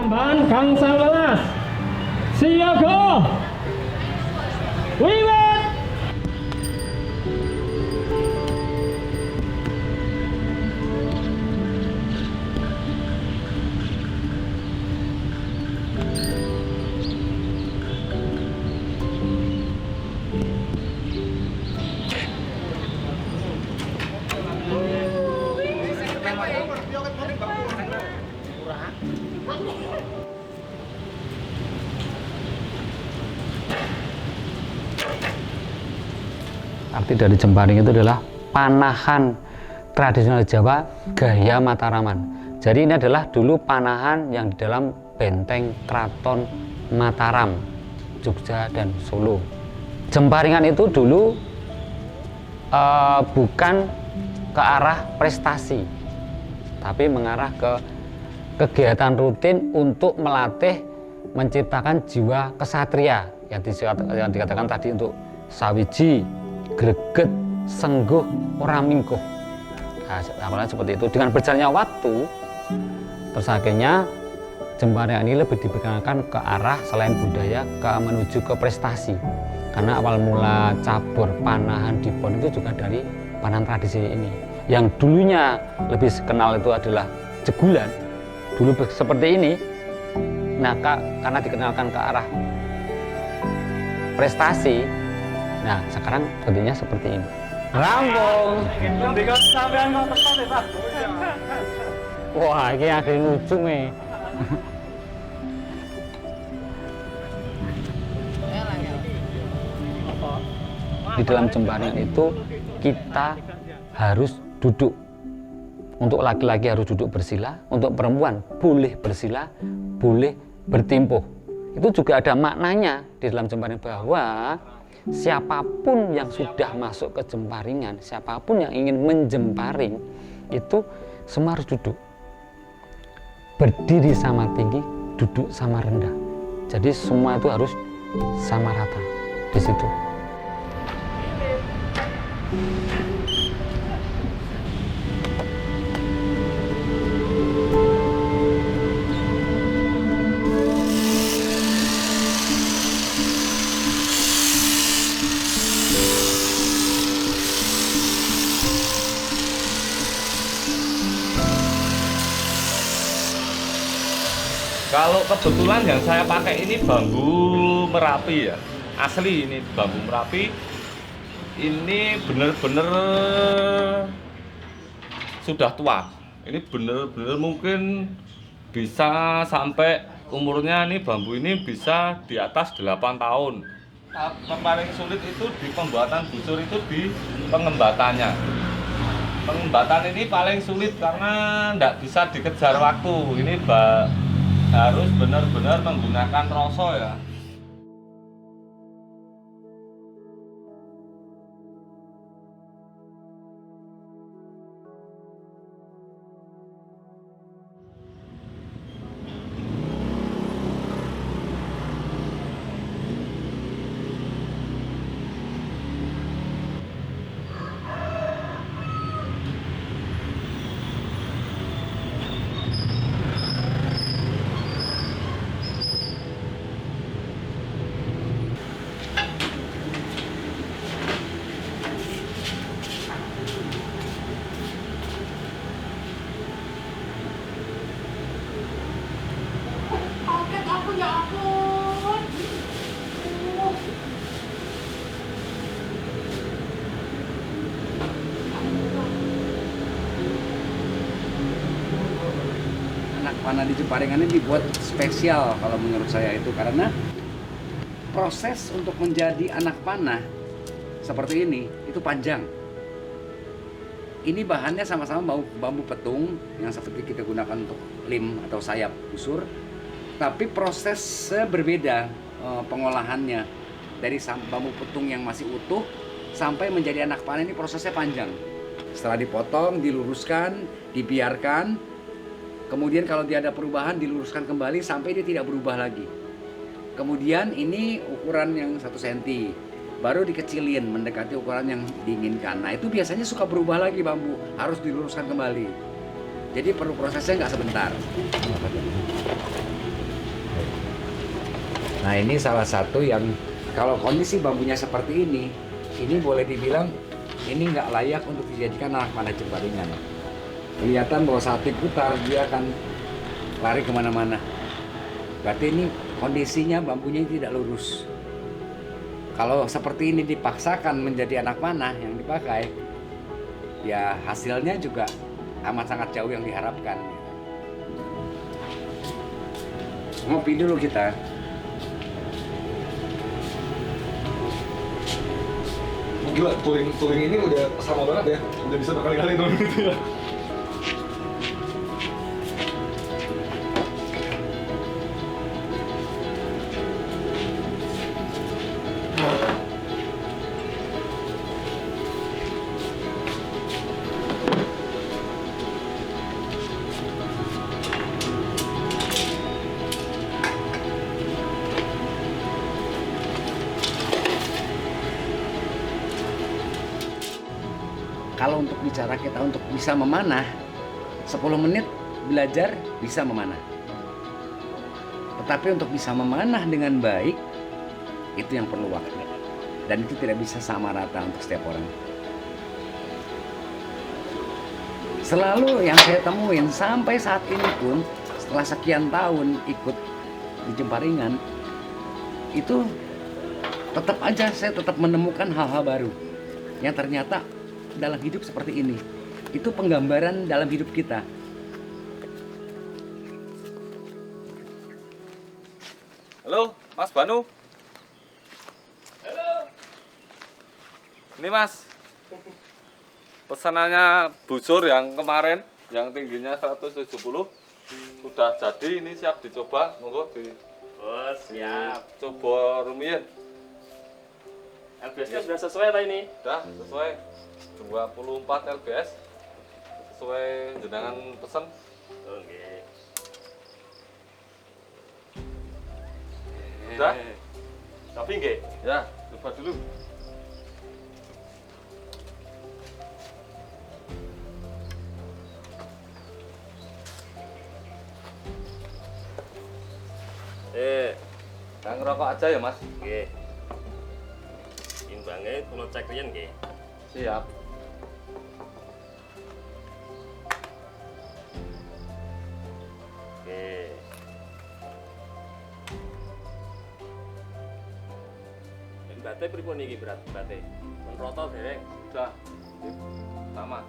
Tambahan Kang Sanglelas. Siaga. Wiwit. Arti dari jemparing itu adalah panahan tradisional Jawa gaya Mataraman. Jadi ini adalah dulu panahan yang di dalam benteng Keraton Mataram, Jogja dan Solo. Jemparingan itu dulu bukan ke arah prestasi, tapi mengarah ke kegiatan rutin untuk melatih menciptakan jiwa kesatria yang dikatakan tadi untuk sawiji, greget, sengguh, ora mingkuh. Nah, awalnya seperti itu. Dengan berjalannya waktu, terus akhirnya jemparingan ini lebih diperkenalkan ke arah selain budaya menuju ke prestasi. Karena awal mula cabur panahan di PON itu juga dari panahan tradisi ini. Yang dulunya lebih kenal itu adalah jegulan, dulu seperti ini. Nah, karena dikenalkan ke arah prestasi, nah sekarang bentuknya seperti ini. Rampung. Wah, ini ada yang lucu nih. Di dalam jemparingan itu kita harus duduk. Untuk laki-laki harus duduk bersila, untuk perempuan boleh bersila, boleh bertimpuh. Itu juga ada maknanya di dalam jemparingan bahwa siapapun yang sudah masuk ke jemparingan, siapapun yang ingin menjemparing, itu semua harus duduk. Berdiri sama tinggi, duduk sama rendah. Jadi semua itu harus sama rata di situ. Kalau kebetulan yang saya pakai ini bambu Merapi ya, asli ini bambu Merapi. Ini bener-bener sudah tua. Ini bener-bener mungkin bisa sampai umurnya ini bambu ini bisa di atas 8 tahun. Yang paling sulit itu di pembuatan busur itu di pengembatannya. Pengembatan ini paling sulit karena tidak bisa dikejar waktu. Ini harus benar-benar menggunakan roso ya. Panah di Jemparingan ini dibuat spesial kalau menurut saya itu karena proses untuk menjadi anak panah seperti ini itu panjang. Ini bahannya sama-sama bambu petung yang seperti kita gunakan untuk lem atau sayap busur, tapi prosesnya berbeda pengolahannya dari bambu petung yang masih utuh sampai menjadi anak panah ini prosesnya panjang. Setelah dipotong, diluruskan, dibiarkan. Kemudian kalau dia ada perubahan diluruskan kembali sampai dia tidak berubah lagi. Kemudian ini ukuran yang 1 cm, baru dikecilin mendekati ukuran yang diinginkan. Nah itu biasanya suka berubah lagi bambu, harus diluruskan kembali. Jadi perlu prosesnya nggak sebentar. Nah ini salah satu yang kalau kondisi bambunya seperti ini boleh dibilang ini nggak layak untuk dijadikan anak panah jemparingan. Kelihatan bahwa saat diputar dia akan lari kemana-mana. Berarti ini kondisinya bambunya tidak lurus. Kalau seperti ini dipaksakan menjadi anak panah yang dipakai, ya hasilnya juga amat sangat jauh yang diharapkan. Ngopi dulu kita. Gila, touring ini udah sama banget ya, udah bisa berkali-kali dong gitu ya. Kalau untuk bicara kita untuk bisa memanah, 10 menit belajar bisa memanah. Tetapi untuk bisa memanah dengan baik, itu yang perlu waktu. Dan itu tidak bisa sama rata untuk setiap orang. Selalu yang saya temuin sampai saat ini pun, setelah sekian tahun ikut di Jemparingan, itu tetap aja saya tetap menemukan hal-hal baru yang ternyata dalam hidup seperti ini. Itu penggambaran dalam hidup kita. Halo, Mas Banu. Halo. Ini Mas, pesanannya busur yang kemarin, yang tingginya 170 sudah jadi, ini siap dicoba, monggo di Oh, siap. coba rumiyin. LBS-nya sudah sesuai tadi ini. Sudah sesuai 24 lbs sesuai jenengan pesen. Oke. Sudah? Tapi nggih. Ya, coba dulu. Yang ngerokok aja ya Mas. Nggih. Imbangnya kula cek riyen nggih. Siap. Oke. Bate pripun iki berat bate? Men roto dereng. Sudah. Sama.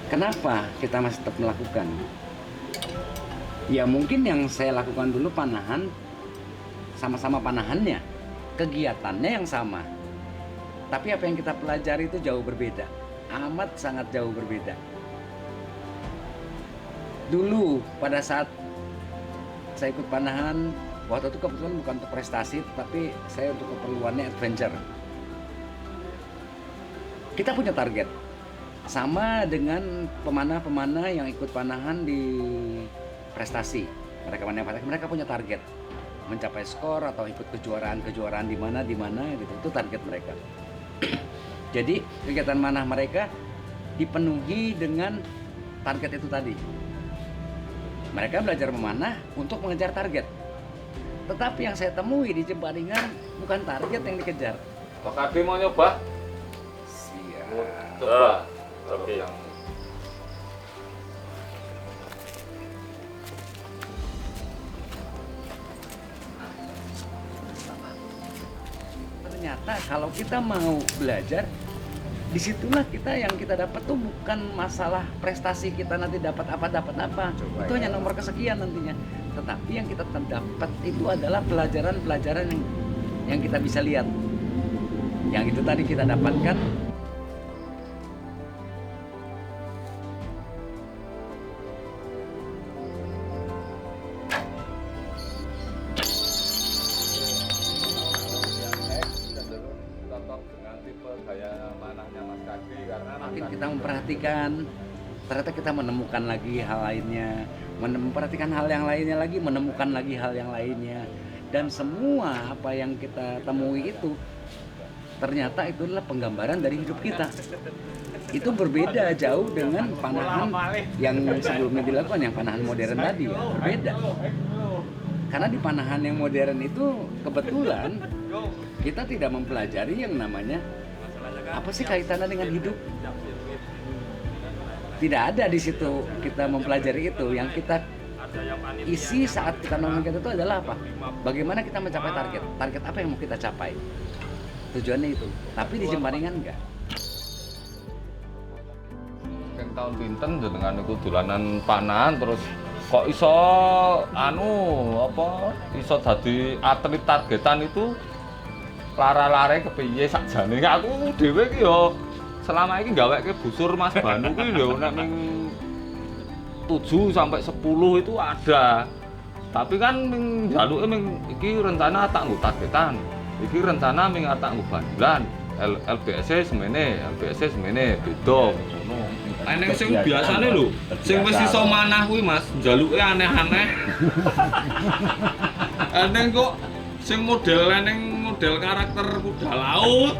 Kenapa kita masih tetap melakukan? Ya mungkin yang saya lakukan dulu panahan, sama-sama panahannya, kegiatannya yang sama. Tapi apa yang kita pelajari itu jauh berbeda, amat sangat jauh berbeda. Dulu pada saat saya ikut panahan, waktu itu kebetulan bukan untuk prestasi, tapi saya untuk keperluannya adventure. Kita punya target, sama dengan pemanah-pemanah yang ikut panahan di prestasi. Mereka punya target, mencapai skor atau ikut kejuaraan di mana gitu. Itu target mereka. Jadi kegiatan manah mereka dipenuhi dengan target itu tadi. Mereka belajar memanah untuk mengejar target. Tetapi yang saya temui di Jemparingan bukan target yang dikejar. Pak Kadi mau nyoba? Siap. Coba. Oke. Yang Ternyata kalau kita mau belajar, disitulah yang kita dapat tuh bukan masalah prestasi kita nanti dapat apa. Itu hanya nomor kesekian nantinya. Tetapi yang kita dapat itu adalah pelajaran yang kita bisa lihat. Yang itu tadi kita dapatkan. cocok dengan tipe gaya manahnya Mas Kadi karena Makin kita memperhatikan, ternyata kita menemukan lagi hal lainnya, memperhatikan hal yang lainnya lagi, menemukan lagi hal yang lainnya, dan semua apa yang kita temui itu ternyata itu adalah penggambaran dari hidup kita. Itu berbeda jauh dengan panahan yang sebelumnya dilakukan, yang panahan modern tadi ya, berbeda. Karena di panahan yang modern itu kebetulan kita tidak mempelajari yang namanya apa sih kaitannya dengan hidup. Tidak ada di situ kita mempelajari itu. Yang kita isi saat kita nongkrong itu adalah apa? Bagaimana kita mencapai target? Target apa yang mau kita capai? Tujuannya itu. Tapi di Jemparingan enggak. Yang tahun pinten dengan iku dolanan panahan terus kok iso iso dadi atlet targetan itu lara-lare kepiye sakjane aku dhewe iki yo selama ini gaweke busur Mas Banu ki yo nek ning 7 sampai 10 itu ada. Tapi kan ming jaluke ming iki rencana tak nggo targetan. Iki rencana ming tak nggo bandulan. LBS semene beda ngono. Ning sing biasane lho, sing wis iso manah kuwi Mas, jaluke aneh-aneh. Ning kok sing model karakter kuda laut.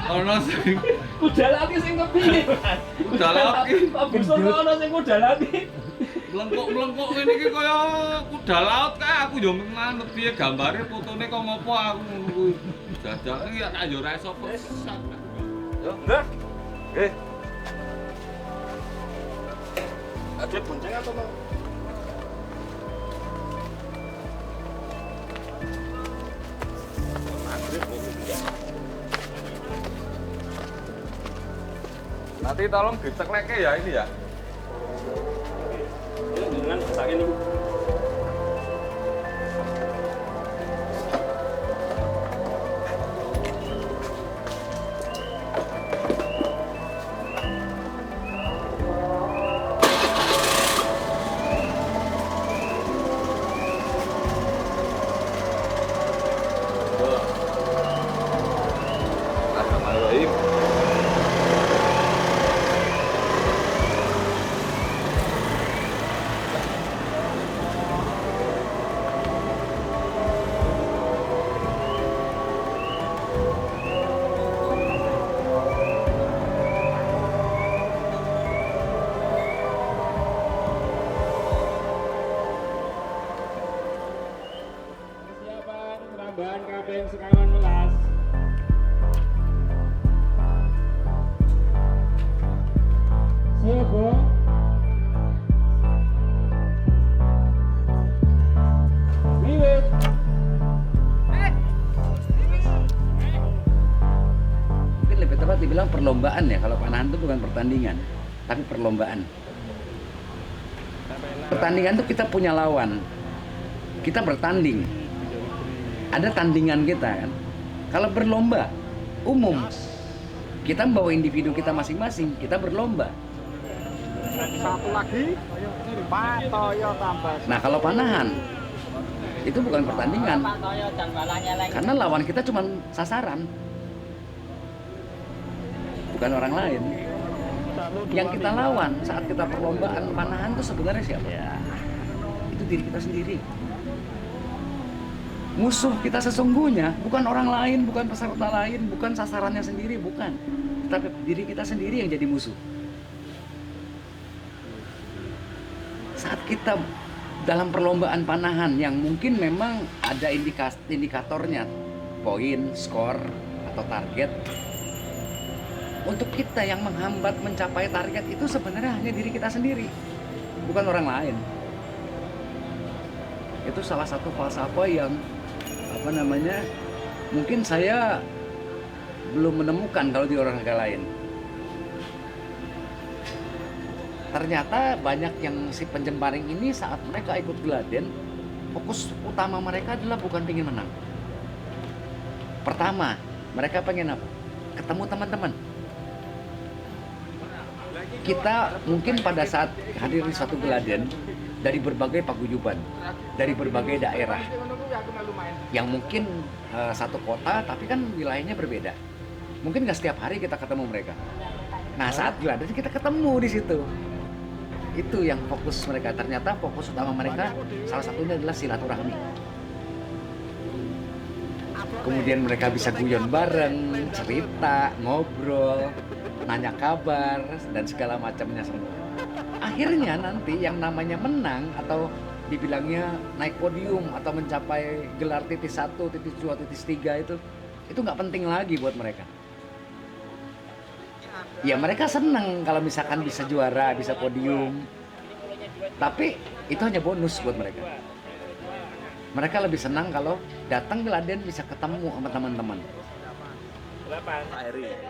Ono sing Kuda laut sing kepiye? kuda laut ki Pak Busur kok ono sing kuda laut iki? mlengkok ngene iki kaya kuda laut kae aku yo manut piye gambare fotone kok ngopo aku ngono kuwi. Jajal iki tak yo ora iso pesan. Yo, nggak. Nggih. Ada bonceng atau mau? Nanti tolong dicekleke ya ini ya. Ini dengan saking niku. Bismillahirrahmanirrahim. Persiapan penambahan kabin sekawan melas. Siaga. Wiwit. Mungkin lebih tepat dibilang perlombaan ya. Kalau panahan itu bukan pertandingan, tapi perlombaan. Pertandingan itu kita punya lawan. Kita bertanding. Ada tandingan kita kan. Kalau berlomba umum, kita membawa individu kita masing-masing, kita berlomba. Satu lagi. Pak Toyo tambah. Nah kalau panahan itu bukan pertandingan, karena lawan kita cuma sasaran, bukan orang lain. Yang kita lawan saat kita perlombaan panahan itu sebenarnya siapa? Itu diri kita sendiri. Musuh kita sesungguhnya bukan orang lain, bukan peserta lain, bukan sasarannya sendiri, bukan. Tapi diri kita sendiri yang jadi musuh. Saat kita dalam perlombaan panahan yang mungkin memang ada indikatornya, poin, skor, atau target. Untuk kita yang menghambat mencapai target itu sebenarnya hanya diri kita sendiri, bukan orang lain. Itu salah satu falsafah yang mungkin saya belum menemukan kalau di olahraga lain. Ternyata banyak yang si penjemparing ini saat mereka ikut Geladen, fokus utama mereka adalah bukan pengen menang. Pertama, mereka pengen apa? Ketemu teman-teman. Kita mungkin pada saat hadir di suatu Geladen dari berbagai paguyuban, dari berbagai daerah, yang mungkin satu kota tapi kan wilayahnya berbeda. Mungkin nggak setiap hari kita ketemu mereka. Nah saat Geladen kita ketemu di situ. Itu yang fokus mereka. Ternyata fokus utama mereka salah satunya adalah silaturahmi. kemudian mereka bisa guyon bareng, cerita, ngobrol, nanya kabar, dan segala macamnya semua. Akhirnya nanti yang namanya menang atau dibilangnya naik podium atau mencapai gelar titik 1, titik 2, titik 3 itu nggak penting lagi buat mereka. Ya mereka senang kalau misalkan bisa juara, bisa podium. Tapi itu hanya bonus buat mereka. Mereka lebih senang kalau datang ke Laden bisa ketemu sama teman-teman. 8.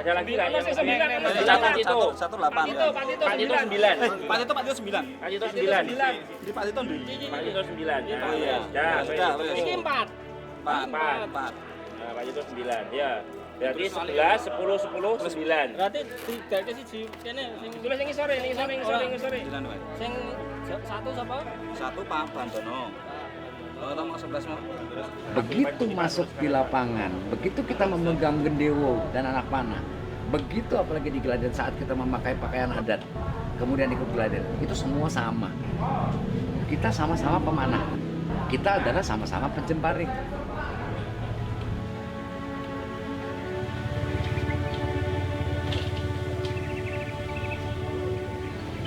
Ada lagi lah yang 9. Satu 8. Pak Tito 9. Pak Tito 9. Pak Tito 9. Di Pak Tito di. Pak Tito 9. Ya. Oh iya. Sudah. Ini 4. 4. Nah, Pak Tito 9. Ya. Berarti 11, 10, 10, 9. Berarti tiga ke siji kene sing Tulis yang sore. sing satu sapa? Satu Pak Bandono. Kalau mau 11 mau. Begitu masuk di lapangan, begitu kita memegang gendewo dan anak panah, begitu apalagi di Geladen saat kita memakai pakaian adat, kemudian ikut Geladen, itu semua sama. Kita sama-sama pemanah. Kita adalah sama-sama penjemparing.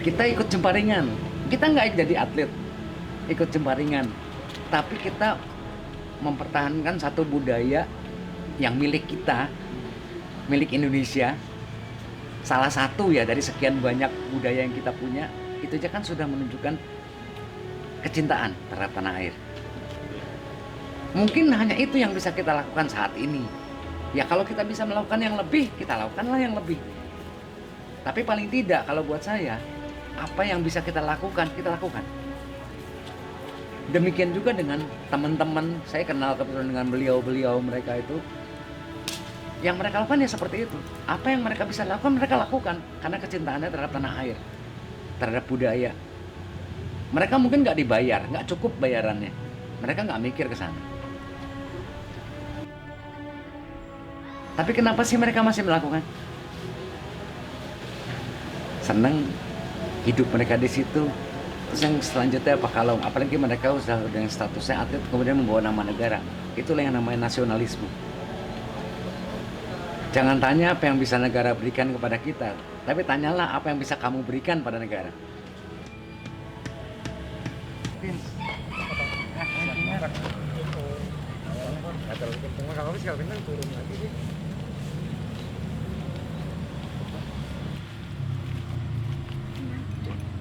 Kita ikut jemparingan. Kita nggak jadi atlet, ikut jemparingan. Tapi kita mempertahankan satu budaya yang milik kita, milik Indonesia. Salah satu ya dari sekian banyak budaya yang kita punya, itu aja kan sudah menunjukkan kecintaan terhadap tanah air. Mungkin hanya itu yang bisa kita lakukan saat ini. Ya kalau kita bisa melakukan yang lebih, kita lakukanlah yang lebih. Tapi paling tidak kalau buat saya, apa yang bisa kita lakukan, kita lakukan. Demikian juga dengan teman-teman, saya kenal kebetulan dengan beliau-beliau mereka itu. Yang mereka lakukan ya seperti itu. Apa yang mereka bisa lakukan, mereka lakukan. Karena kecintaannya terhadap tanah air, terhadap budaya. Mereka mungkin nggak dibayar, nggak cukup bayarannya. Mereka nggak mikir ke sana. Tapi kenapa sih mereka masih melakukan? Senang hidup mereka di situ. Terus yang selanjutnya apa kalau apalagi mereka sudah dengan statusnya atlet kemudian membawa nama negara, itulah yang namanya nasionalisme. Jangan tanya apa yang bisa negara berikan kepada kita, tapi tanyalah apa yang bisa kamu berikan pada negara.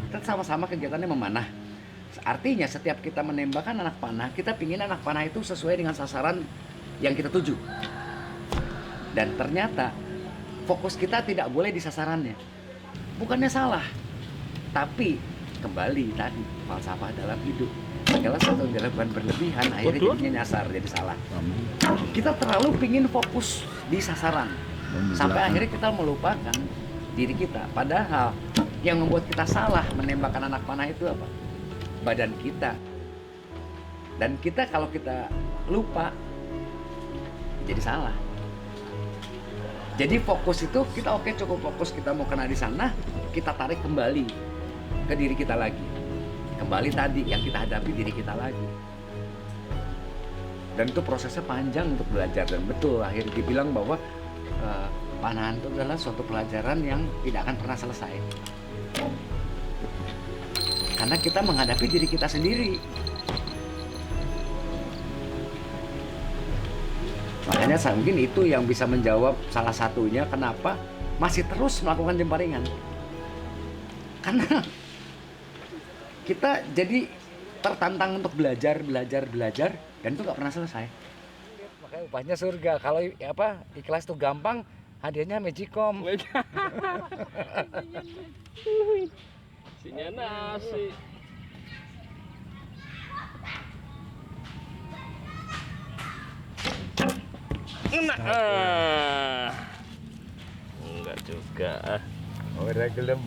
Kita sama-sama kegiatannya memanah. Artinya setiap kita menembakkan anak panah, kita pingin anak panah itu sesuai dengan sasaran yang kita tuju. Dan ternyata fokus kita tidak boleh di sasarannya. Bukannya salah, tapi kembali tadi falsafah dalam hidup. Segala sesuatu yang dilakukan berlebihan akhirnya jadinya nyasar, jadi salah. Kita terlalu pingin fokus di sasaran sampai akhirnya kita melupakan diri kita. Padahal yang membuat kita salah menembakkan anak panah itu apa? Badan kita. Dan kita kalau kita lupa jadi salah. Jadi fokus itu kita oke cukup fokus kita mau kena di sana, kita tarik kembali ke diri kita lagi. Kembali tadi yang kita hadapi diri kita lagi. Dan itu prosesnya panjang untuk belajar dan betul akhirnya dibilang bahwa panahan itu adalah suatu pelajaran yang tidak akan pernah selesai. Karena kita menghadapi diri kita sendiri. Makanya mungkin itu yang bisa menjawab salah satunya kenapa masih terus melakukan jemparingan. Karena kita jadi tertantang untuk belajar dan itu nggak pernah selesai. Makanya upahnya surga. Kalau ikhlas itu gampang, hadiahnya Magicom. Isinya nasi. Enggak juga. Ora gelem.